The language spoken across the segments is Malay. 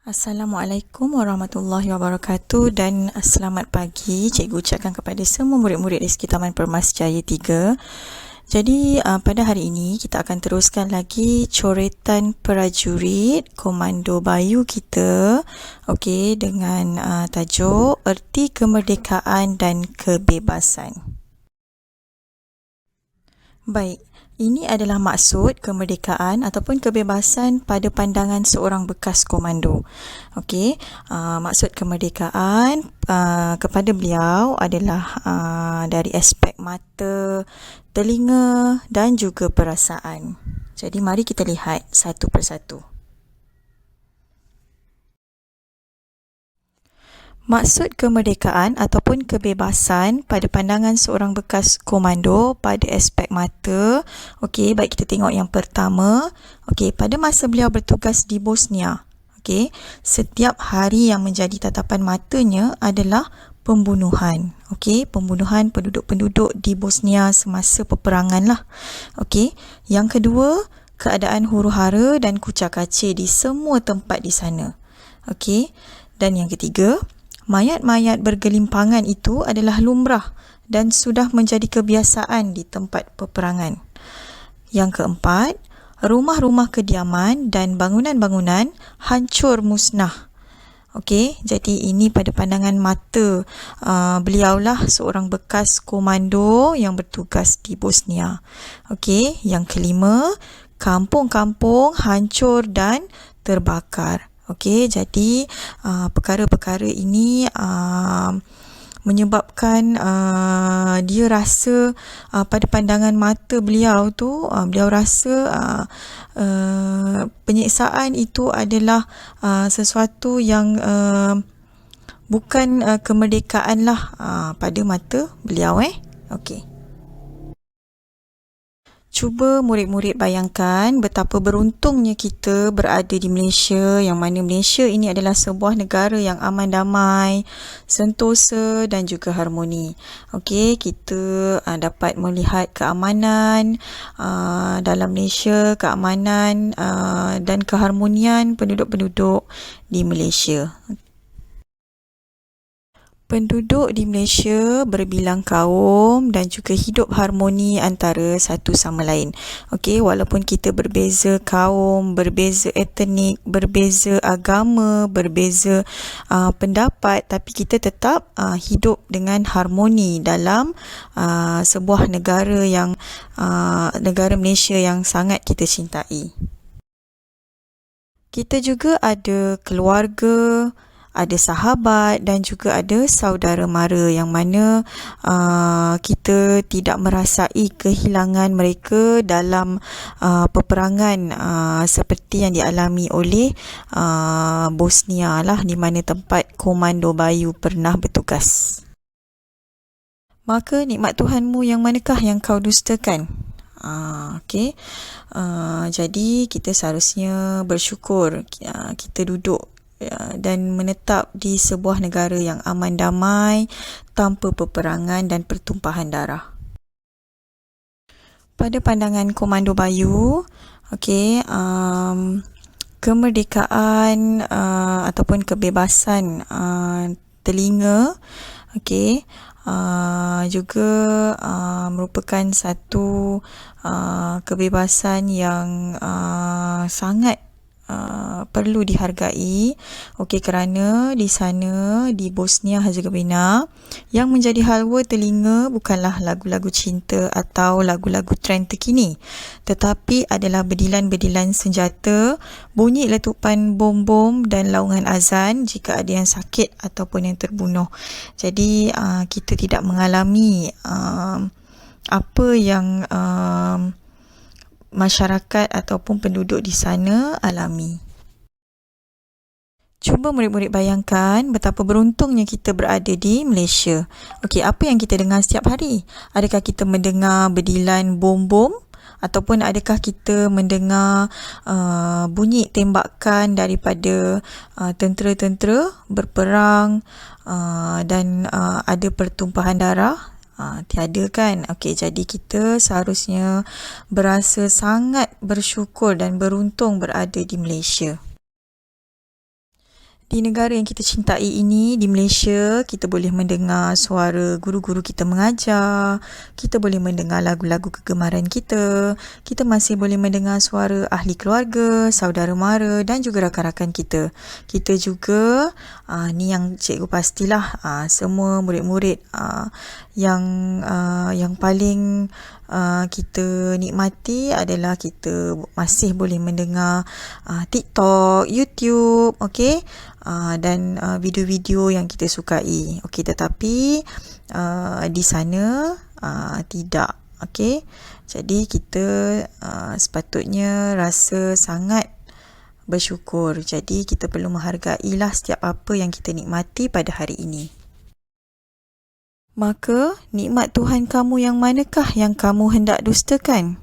Assalamualaikum warahmatullahi wabarakatuh dan selamat pagi. Cikgu ucapkan kepada semua murid-murid di sekitar Taman Permas Jaya 3. Jadi pada hari ini kita akan teruskan lagi coretan prajurit Komando Bayu kita. Okey, dengan tajuk Erti Kemerdekaan dan Kebebasan. Baik, ini adalah maksud kemerdekaan ataupun kebebasan pada pandangan seorang bekas komando. Okey, maksud kemerdekaan kepada beliau adalah dari aspek mata, telinga dan juga perasaan. Jadi mari kita lihat satu persatu. Maksud kemerdekaan ataupun kebebasan pada pandangan seorang bekas komando pada aspek mata. Okey, baik kita tengok yang pertama. Okey, pada masa beliau bertugas di Bosnia, okey, setiap hari yang menjadi tatapan matanya adalah pembunuhan. Okey, pembunuhan penduduk-penduduk di Bosnia semasa peperangan lah. Okey, yang kedua, keadaan huru-hara dan kucak-kacir di semua tempat di sana. Okey, dan yang ketiga, mayat-mayat bergelimpangan itu adalah lumrah dan sudah menjadi kebiasaan di tempat peperangan. Yang keempat, rumah-rumah kediaman dan bangunan-bangunan hancur musnah. Okey, jadi ini pada pandangan mata beliaulah seorang bekas komando yang bertugas di Bosnia. Okey, yang kelima, kampung-kampung hancur dan terbakar. Okey, jadi perkara-perkara ini menyebabkan dia rasa pada pandangan mata beliau tu, beliau rasa penyiksaan itu adalah sesuatu yang bukan kemerdekaan lah pada mata beliau. Okey. Cuba murid-murid bayangkan betapa beruntungnya kita berada di Malaysia, yang mana Malaysia ini adalah sebuah negara yang aman damai, sentosa dan juga harmoni. Okey, kita dapat melihat keamanan dalam Malaysia, keamanan dan keharmonian penduduk-penduduk di Malaysia. Penduduk di Malaysia berbilang kaum dan juga hidup harmoni antara satu sama lain. Okey, walaupun kita berbeza kaum, berbeza etnik, berbeza agama, berbeza pendapat, tapi kita tetap hidup dengan harmoni dalam sebuah negara yang negara Malaysia yang sangat kita cintai. Kita juga ada keluarga, ada sahabat dan juga ada saudara mara, yang mana kita tidak merasai kehilangan mereka dalam peperangan seperti yang dialami oleh Bosnia lah, di mana tempat Komando Bayu pernah bertugas. Maka nikmat Tuhanmu yang manakah yang kau dustakan? Okey, jadi kita seharusnya bersyukur kita duduk dan menetap di sebuah negara yang aman damai, tanpa peperangan dan pertumpahan darah. Pada pandangan Komando Bayu, okey, kemerdekaan ataupun kebebasan telinga, okey, juga merupakan satu kebebasan yang sangat perlu dihargai. Okey, kerana di sana, di Bosnia Herzegovina, yang menjadi halwa telinga bukanlah lagu-lagu cinta atau lagu-lagu trend terkini, tetapi adalah bedilan-bedilan senjata, bunyi letupan bom-bom dan laungan azan jika ada yang sakit ataupun yang terbunuh. Jadi kita tidak mengalami apa yang masyarakat ataupun penduduk di sana alami. Cuba murid-murid bayangkan betapa beruntungnya kita berada di Malaysia. Okey, apa yang kita dengar setiap hari? Adakah kita mendengar bedilan bom-bom? Ataupun adakah kita mendengar bunyi tembakan daripada tentera-tentera berperang dan ada pertumpahan darah? Tiada kan? Okey, jadi kita seharusnya berasa sangat bersyukur dan beruntung berada di Malaysia. Di negara yang kita cintai ini, di Malaysia, kita boleh mendengar suara guru-guru kita mengajar, kita boleh mendengar lagu-lagu kegemaran kita masih boleh mendengar suara ahli keluarga, saudara mara dan juga rakan-rakan kita. Kita juga, ni yang cikgu pastilah semua murid-murid yang paling kita nikmati adalah kita masih boleh mendengar TikTok, YouTube, okey, dan video-video yang kita sukai. Okey, tetapi di sana tidak. Okey, jadi kita sepatutnya rasa sangat bersyukur. Jadi kita perlu menghargailah setiap apa yang kita nikmati pada hari ini. Maka, nikmat Tuhan kamu yang manakah yang kamu hendak dustakan?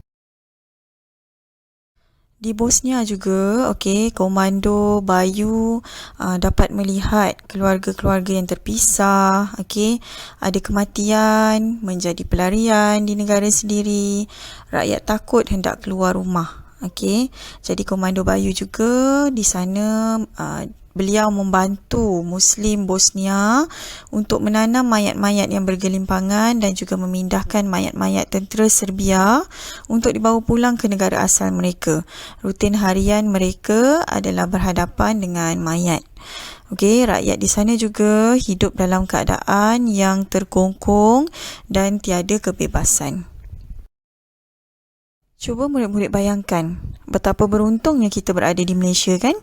Di Bosnia juga, okey, Komando Bayu dapat melihat keluarga-keluarga yang terpisah, okey, ada kematian, menjadi pelarian di negara sendiri, rakyat takut hendak keluar rumah. Okey, jadi Komando Bayu juga di sana beliau membantu Muslim Bosnia untuk menanam mayat-mayat yang bergelimpangan dan juga memindahkan mayat-mayat tentera Serbia untuk dibawa pulang ke negara asal mereka. Rutin harian mereka adalah berhadapan dengan mayat. Okey, rakyat di sana juga hidup dalam keadaan yang terkongkong dan tiada kebebasan. Cuba murid-murid bayangkan betapa beruntungnya kita berada di Malaysia, kan?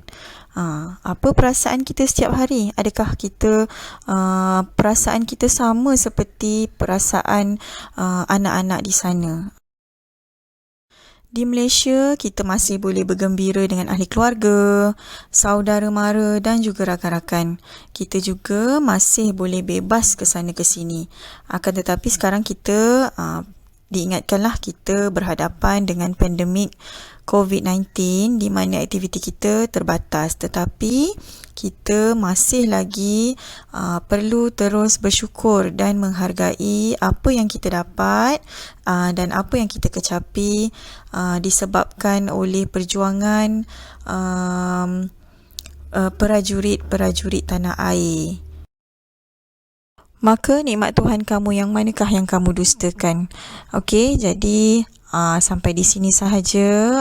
Apa perasaan kita setiap hari? Adakah kita perasaan kita sama seperti perasaan anak-anak di sana? Di Malaysia, kita masih boleh bergembira dengan ahli keluarga, saudara mara dan juga rakan-rakan. Kita juga masih boleh bebas ke sana ke sini. Akan tetapi sekarang kita diingatkanlah kita berhadapan dengan pandemik COVID-19 di mana aktiviti kita terbatas, tetapi kita masih lagi perlu terus bersyukur dan menghargai apa yang kita dapat dan apa yang kita kecapi disebabkan oleh perjuangan prajurit-prajurit tanah air. Maka nikmat Tuhan kamu yang manakah yang kamu dustakan? Okey, jadi sampai di sini sahaja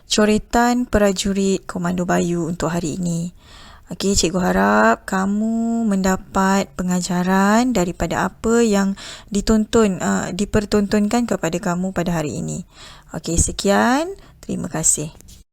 coretan prajurit Komando Bayu untuk hari ini. Okey, cikgu harap kamu mendapat pengajaran daripada apa yang dipertontonkan kepada kamu pada hari ini. Okey, sekian. Terima kasih.